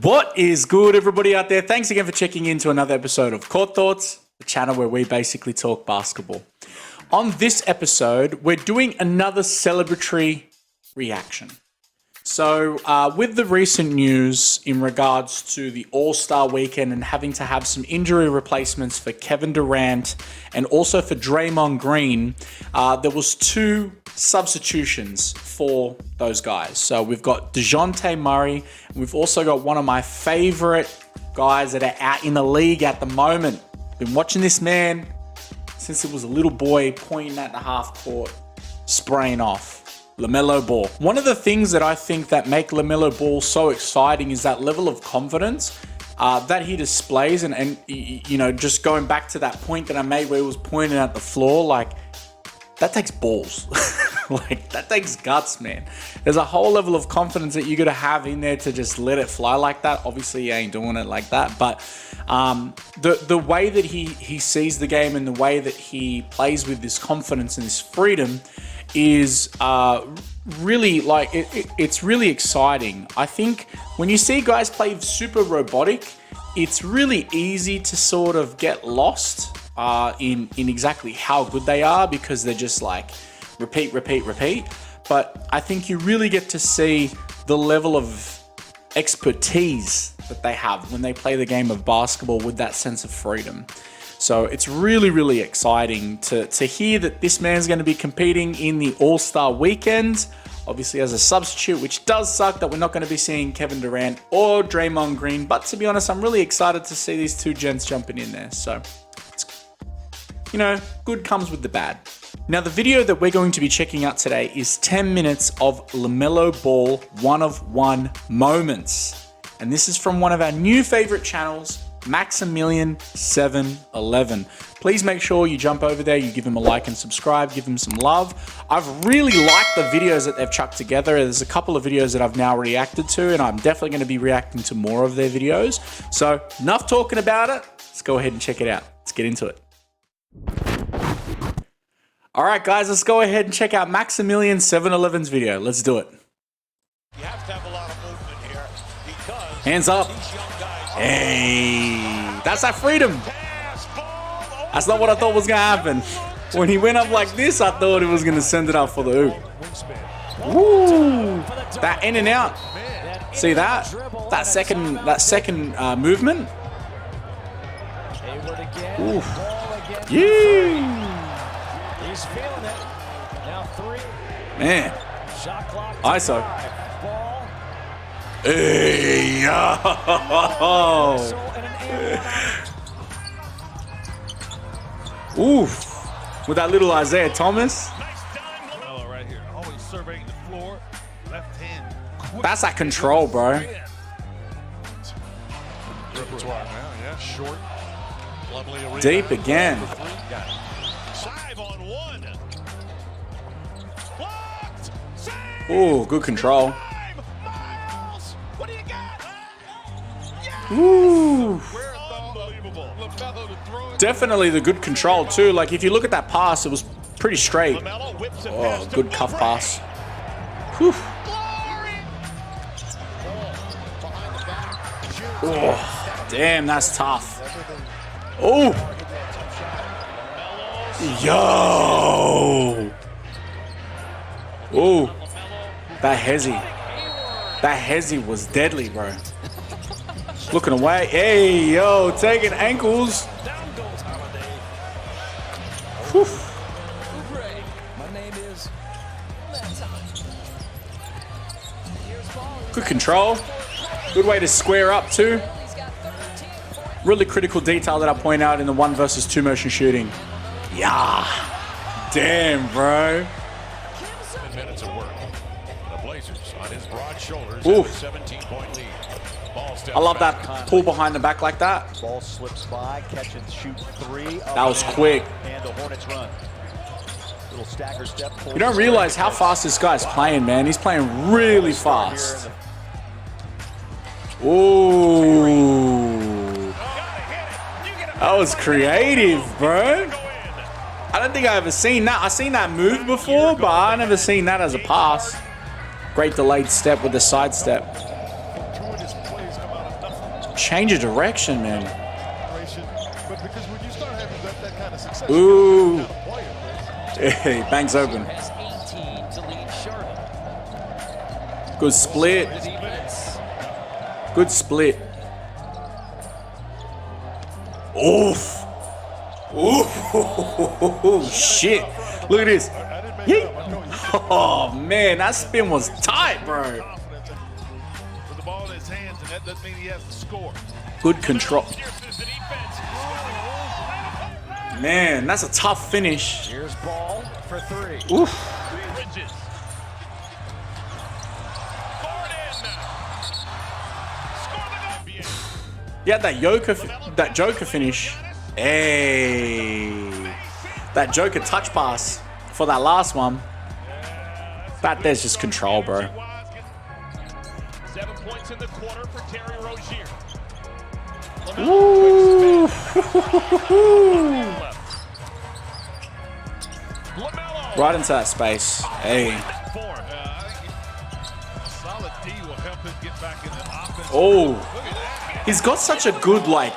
What is good, everybody out there? Thanks again for checking into another episode of Court Thoughts, the channel where we basically talk basketball. On this episode, we're doing another celebratory reaction. So with the recent news in regards to the All-Star weekend and having to have some injury replacements for Kevin Durant and also for Draymond Green, there was two substitutions for those guys. So we've got DeJounte Murray, and we've also got one of my favorite guys that are out in the league at the moment. Been watching this man since he was a little boy, pointing at the half court, spraying off. LaMelo Ball. One of the things that I think that make LaMelo Ball so exciting is that level of confidence that he displays, and you know, just going back to that point that I made where he was pointing at the floor, like that takes balls. Like that takes guts, man. There's a whole level of confidence that you got to have in there to just let it fly like that. Obviously, he ain't doing it like that, but the way that he sees the game and the way that he plays with this confidence and this freedom is really like it's really exciting. I think when you see guys play super robotic, it's really easy to sort of get lost in exactly how good they are, because they're just like repeat. But I think you really get to see the level of expertise that they have when they play the game of basketball with that sense of freedom. So it's really, really exciting to hear that this man's going to be competing in the All-Star weekend, obviously as a substitute, which does suck that we're not going to be seeing Kevin Durant or Draymond Green. But to be honest, I'm really excited to see these two gents jumping in there. So, you know, good comes with the bad. Now, the video that we're going to be checking out today is 10 minutes of LaMelo Ball one-of-one moments. And this is from one of our new favorite channels, Maximilian711. Please make sure you jump over there, you give him a like and subscribe, give him some love. I've really liked the videos that they've chucked together. There's a couple of videos that I've now reacted to, and I'm definitely going to be reacting to more of their videos. So enough talking about it. Let's go ahead and check it out. Let's get into it. All right, guys, let's go ahead and check out Maximilian711's video. Let's do it. You have to have a lot of movement here because hands up. Hey, that's that freedom. That's not what I thought was going to happen. When he went up like this, I thought he was going to send it up for the hoop. Woo! That in and out. See that? That second movement. Ooh. Yeah. Man. ISO. Hey, yo. Oof. With that little Isaiah Thomas. Right here. Always surveying the floor. Left hand. That's that control, bro. Deep again. 5 on 1. Ooh, good control. What do you got? Ooh. Unbelievable. Definitely the good control too. Like if you look at that pass, it was pretty straight. Oh, good cuff pass. Whew. Oh, damn, that's tough. Oh. Yo. Oh. That hezzy was deadly, bro. Looking away. Hey, yo, taking ankles. Whew. Good control. Good way to square up too. Really critical detail that I point out in the 1 versus 2 motion shooting. Yeah. Damn, bro. 10 minutes of work. The Blazers on his broad shoulders. Ooh. 17-point lead. I love that pull behind the back like that. Ball slips by, catch and shoot 3. That was quick. And the Hornets run. Little stagger step. You don't realize how fast this guy's playing, man. He's playing really fast. Ooh. That was creative, bro. I don't think I ever seen that. I've seen that move before, but I never seen that as a pass. Great delayed step with the side step. change of direction, man. But because when you start having that kind of success, Ooh. you gotta play it, man. Hey, bangs open. Has 18 to lead Charlotte. Good split. Good split. Oof. Ooh, shit. Look at this. Yeet. Oh, man, that spin was tight, bro. With the ball in his hands, and that doesn't mean he has to score. Good control. Man, that's a tough finish. Here's Ball for three. Oof. Bridges. Yeah, that Joker finish. Hey. That Joker touch pass for that last one. That there's just control, bro. 7 points in the quarter for Terry Rozier. Ooh. LaMelo. Right into that space. Hey. Solid D will help him get back in the offense. Oh. He's got such a good, like,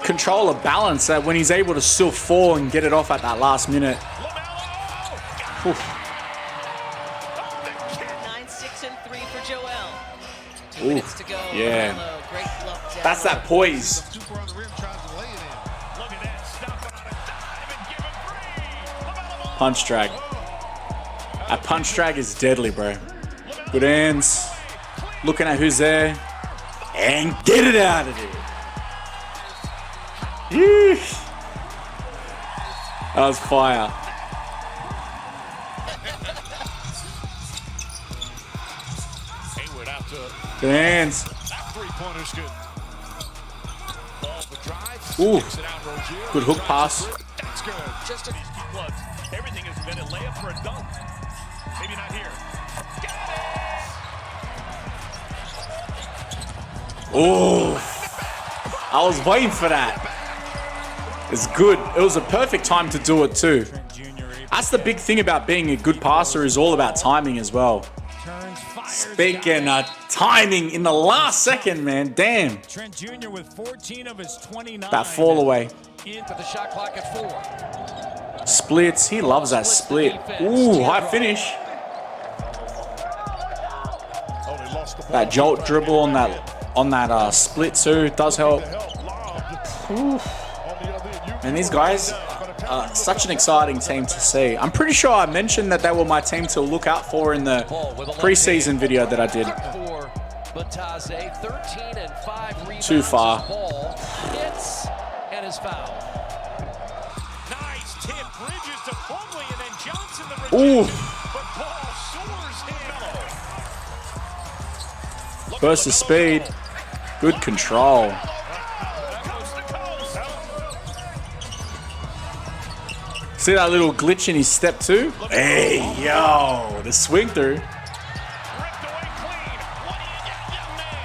control of balance that when he's able to still fall and get it off at that last minute. Oof. 9, 6, and 3 for Joel. 2 Ooh, minutes to go. yeah. LaMelo, great look down That's that low. poise. Super on the rim, tries to lay it in. Look at that. Stop it on a dive and give him three. Punch drag. A punch drag is deadly, bro. Good hands. Looking at who's there. And get it out of there. Yeesh. That was fire. Hayward out to Good hands. that three-pointer's good. Ball the drive. Ooh. Kicks it out, Rozier. Good hook pass. That's good. Just a these two clubs. Everything has been a layup for a dunk. Maybe not here. Oh, I was waiting for that. It's good. It was a perfect time to do it too. That's the big thing about being a good passer is all about timing as well. Speaking of timing in the last second, man, damn. Trent Jr. with 14 of his 29. That fall away. Into the shot clock at 4. Splits. He loves that split. Ooh, high finish. Only lost the ball. That jolt dribble on that split too does help. And these guys are such an exciting team to see. I'm pretty sure I mentioned that they were my team to look out for in the preseason video that I did. For Bataze, 13 and 5 rebounds. Too far. Ball hits and is fouled. Nice tip. Bridges to Plumlee and then Johnson the Ooh. But Paul soars him. Versus speed. Good control. Coast to coast. See that little glitch in his step too? Hey, yo, the swing through. Ripped away clean. What do you get, young man?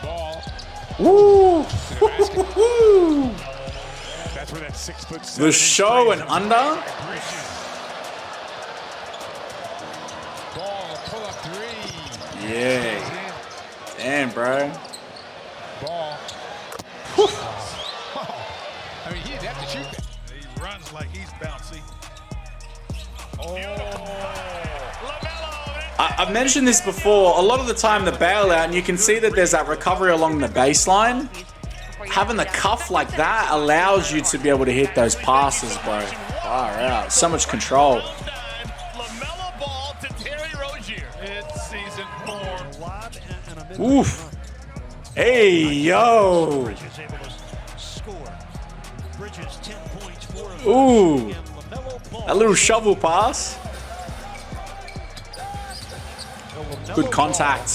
Ball. Woo! That's where that 6'7" The show and under. Ball, pull up three. Yeah. Damn, bro. Ball. I mean, he'd have to shoot that. He runs like he's bouncy. Oh. I've mentioned this before. A lot of the time, the bailout, and you can see that there's that recovery along the baseline. Having the cuff like that allows you to be able to hit those passes, bro. Far out. So much control. LaMelo Ball to Terry Rozier. It's season 4. Oof. Hey, yo. Bridges able to score. Bridges 10 points, 4 of Ooh. and LaMelo Ball. A little shovel pass. Good contact.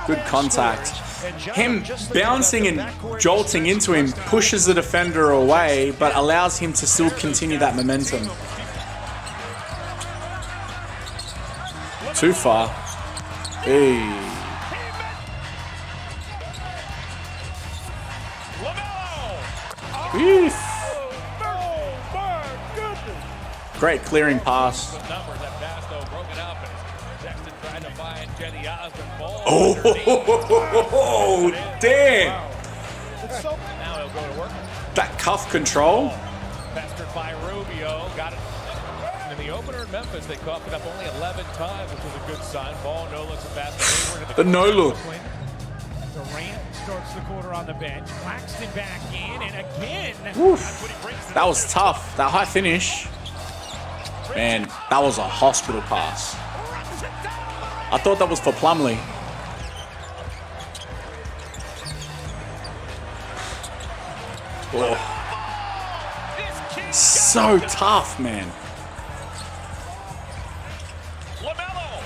Good contact. Him bouncing and jolting into him pushes the defender away, but allows him to still continue that momentum. Too far. Hey. Eef. Great clearing pass. Numbers that pass though broken up. And Sexton trying to find Jenny Osmond. Ball Oh, damn. Now he'll go to work. That cuff control. Pestered by Rubio. Got it. In the opener in Memphis, they coughed it up only 11 times, which was a good sign. Ball, no looks at basket. The no look. Durant starts the quarter on the bench. Claxton back in, and again. Oof. That was tough. That high finish. Man, that was a hospital pass. I thought that was for Plumlee. Oh. So tough, man. LaMelo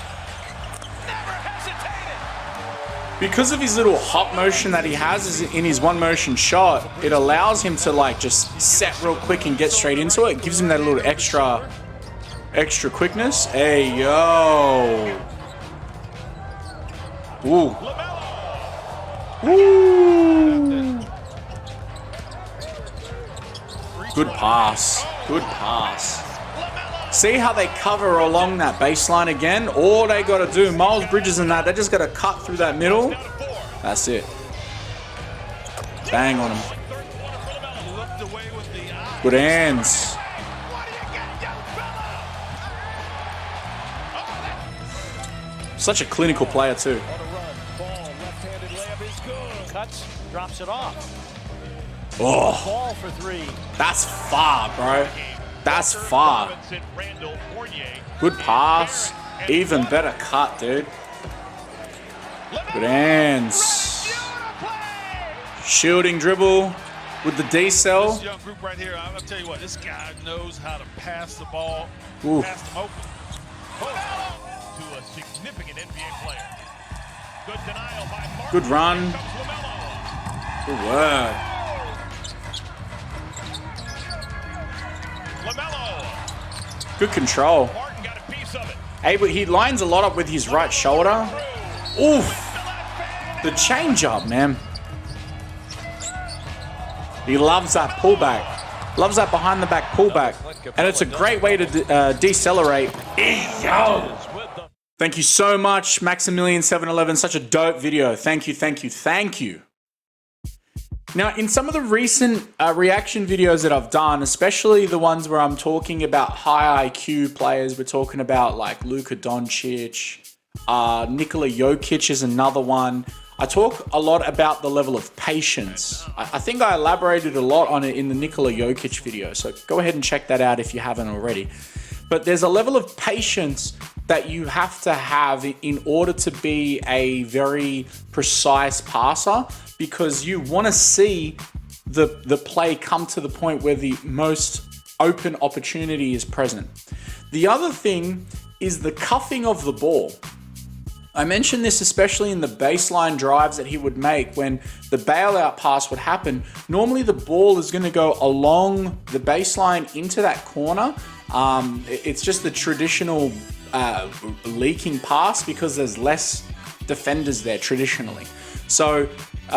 never hesitated. Because of his little hop motion that he has in his one motion shot, it allows him to like just set real quick and get straight into it. It gives him that little extra quickness. Hey, yo. Ooh. Ooh. Good pass. Good pass. See how they cover along that baseline again? All they got to do, Miles Bridges and that, they just got to cut through that middle. That's it. Bang on him. Good hands. Such a clinical player too. Cuts, drops it off. Oh, Ball for three. that's far, bro. That's far. Good pass. Even better cut, dude. Good hands. Shielding dribble with the D-cell. This young group right here, I'll tell you what, this guy knows how to pass the ball, Ooh. pass them open. To a significant NBA player. Good denial by Martin. Good run. Here comes LaMelo. Good word. LaMelo. Good control. Martin got a piece of it. Hey, but he lines a lot up with his right shoulder. Oof. The change up, man. He loves that pullback. Loves that behind the back pullback. And it's a great way to decelerate. Yo. Thank you so much, Maximilian711. Such a dope video. Thank you, thank you, thank you. Now, in some of the recent reaction videos that I've done, especially the ones where I'm talking about high IQ players, we're talking about like Luka Doncic, Nikola Jokic is another one. I talk a lot about the level of patience. I think I elaborated a lot on it in the Nikola Jokic video, so go ahead and check that out if you haven't already. But there's a level of patience that you have to have in order to be a very precise passer, because you want to see the play come to the point where the most open opportunity is present. The other thing is the cuffing of the ball. I mentioned this especially in the baseline drives that he would make when the bailout pass would happen. Normally the ball is going to go along the baseline into that corner. It's just the traditional leaking pass because there's less defenders there traditionally. So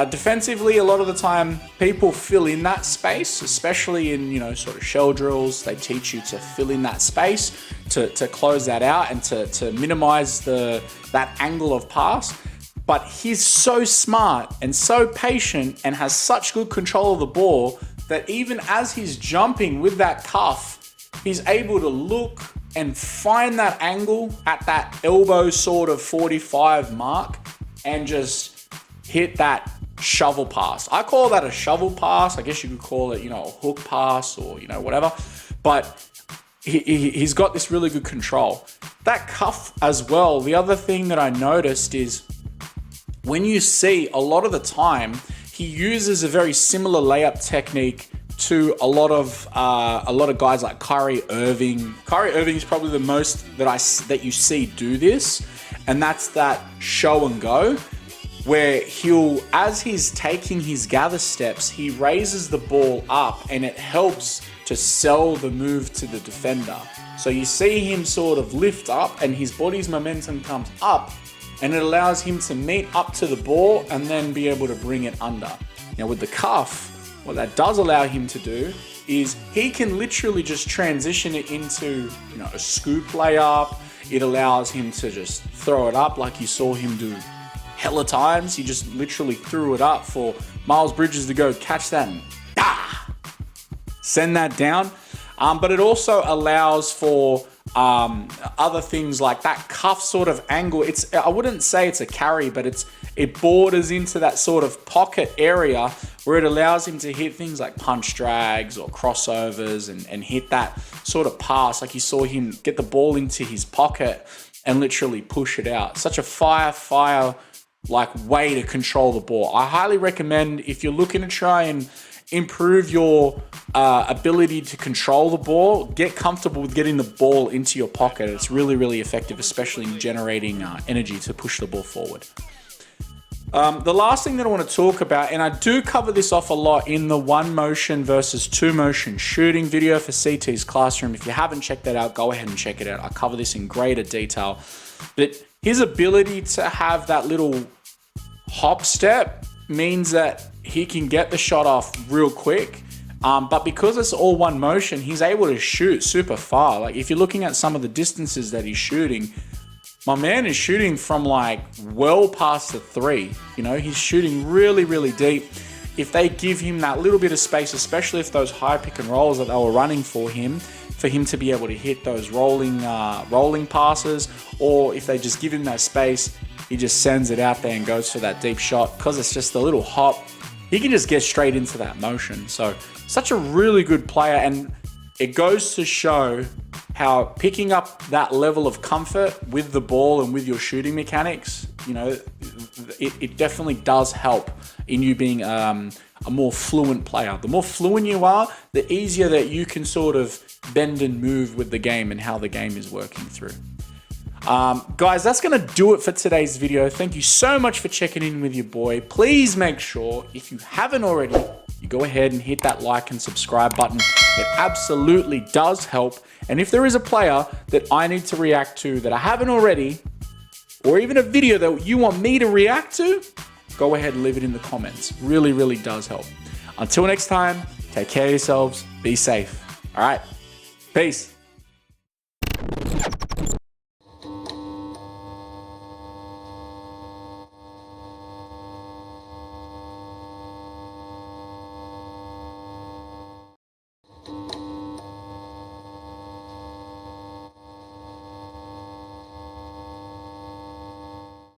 defensively, a lot of the time people fill in that space, especially in, sort of shell drills. They teach you to fill in that space to close that out and to minimize that angle of pass. But he's so smart and so patient and has such good control of the ball that even as he's jumping with that cuff, he's able to look and find that angle at that elbow sort of 45 mark and just hit that shovel pass. I call that a shovel pass. I guess you could call it, a hook pass or, whatever. But he's got this really good control. That cuff as well, the other thing that I noticed is when you see a lot of the time, he uses a very similar layup technique to a lot of guys like Kyrie Irving. Kyrie Irving is probably the most that you see do this, and that's that show and go, where as he's taking his gather steps, he raises the ball up and it helps to sell the move to the defender. So you see him sort of lift up and his body's momentum comes up and it allows him to meet up to the ball and then be able to bring it under. Now with the cuff, what that does allow him to do is he can literally just transition it into, a scoop layup. It allows him to just throw it up like you saw him do hella times. He just literally threw it up for Miles Bridges to go catch that and send that down. But it also allows for other things like that cuff sort of angle. I wouldn't say it's a carry, but it borders into that sort of pocket area where it allows him to hit things like punch drags or crossovers and hit that sort of pass. Like you saw him get the ball into his pocket and literally push it out. Such a fire like way to control the ball. I highly recommend, if you're looking to try and improve your ability to control the ball, get comfortable with getting the ball into your pocket. It's really, really effective, especially in generating energy to push the ball forward. The last thing that I want to talk about, and I do cover this off a lot in the 1 motion versus 2 motion shooting video for CT's Classroom. If you haven't checked that out, go ahead and check it out. I cover this in greater detail. But his ability to have that little hop step means that he can get the shot off real quick. But because it's all 1 motion, he's able to shoot super far. Like if you're looking at some of the distances that he's shooting, my man is shooting from like well past the 3. You know, he's shooting really, really deep. If they give him that little bit of space, especially if those high pick and rolls that they were running for him to be able to hit those rolling passes, or if they just give him that space, he just sends it out there and goes for that deep shot. Because it's just a little hop, he can just get straight into that motion. So such a really good player, and it goes to show how picking up that level of comfort with the ball and with your shooting mechanics, you know, it definitely does help in you being a more fluent player. The more fluent you are, the easier that you can sort of bend and move with the game and how the game is working through. Guys, that's going to do it for today's video. Thank you so much for checking in with your boy. Please make sure, if you haven't already, you go ahead and hit that like and subscribe button. It absolutely does help. And if there is a player that I need to react to that I haven't already, or even a video that you want me to react to, go ahead and leave it in the comments. Really, really does help. Until next time, take care of yourselves. Be safe. All right. Peace.